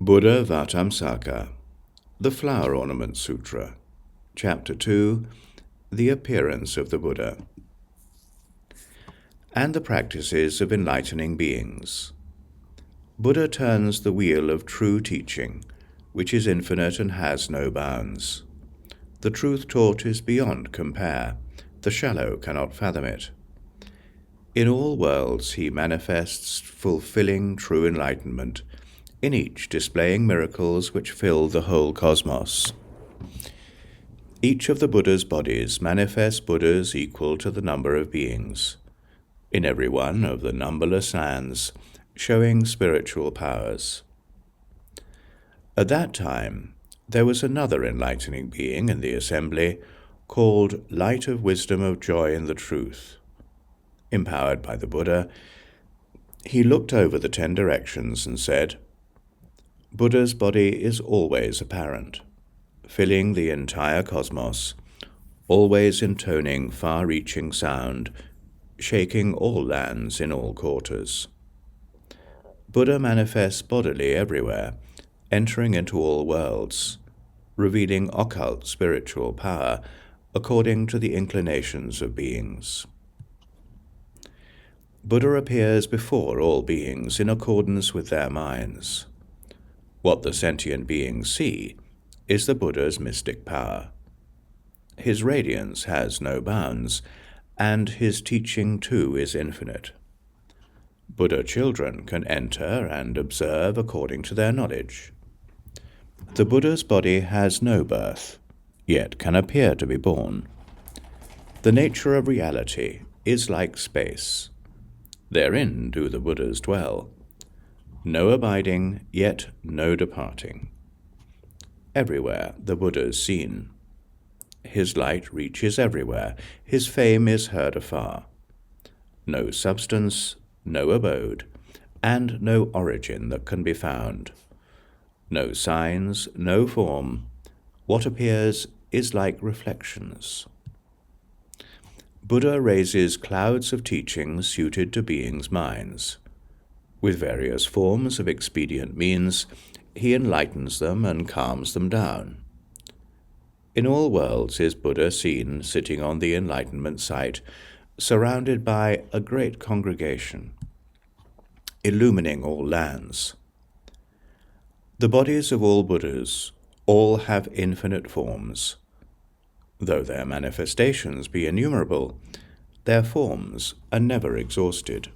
Buddhāvataṃsaka, the Flower Ornament Sutra, Chapter 2, The Appearance of the Buddha, and the Practices of Enlightening Beings. Buddha turns the wheel of true teaching, which is infinite and has no bounds. The truth taught is beyond compare, the shallow cannot fathom it. In all worlds he manifests fulfilling true enlightenment, in each displaying miracles which fill the whole cosmos. Each of the Buddha's bodies manifests Buddhas equal to the number of beings, in every one of the numberless hands, showing spiritual powers. At that time, there was another enlightening being in the assembly, called Light of Wisdom of Joy in the Truth. Empowered by the Buddha, he looked over the 10 directions and said, Buddha's body is always apparent, filling the entire cosmos, always intoning far-reaching sound, shaking all lands in all quarters. Buddha manifests bodily everywhere, entering into all worlds, revealing occult spiritual power according to the inclinations of beings. Buddha appears before all beings in accordance with their minds. What the sentient beings see is the Buddha's mystic power. His radiance has no bounds, and his teaching too is infinite. Buddha children can enter and observe according to their knowledge. The Buddha's body has no birth, yet can appear to be born. The nature of reality is like space. Therein do the Buddhas dwell. No abiding, yet no departing. Everywhere the Buddha is seen. His light reaches everywhere. His fame is heard afar. No substance, no abode, and no origin that can be found. No signs, no form. What appears is like reflections. Buddha raises clouds of teaching suited to beings' minds. With various forms of expedient means, he enlightens them and calms them down. In all worlds is Buddha seen sitting on the enlightenment site, surrounded by a great congregation, illumining all lands. The bodies of all Buddhas all have infinite forms. Though their manifestations be innumerable, their forms are never exhausted.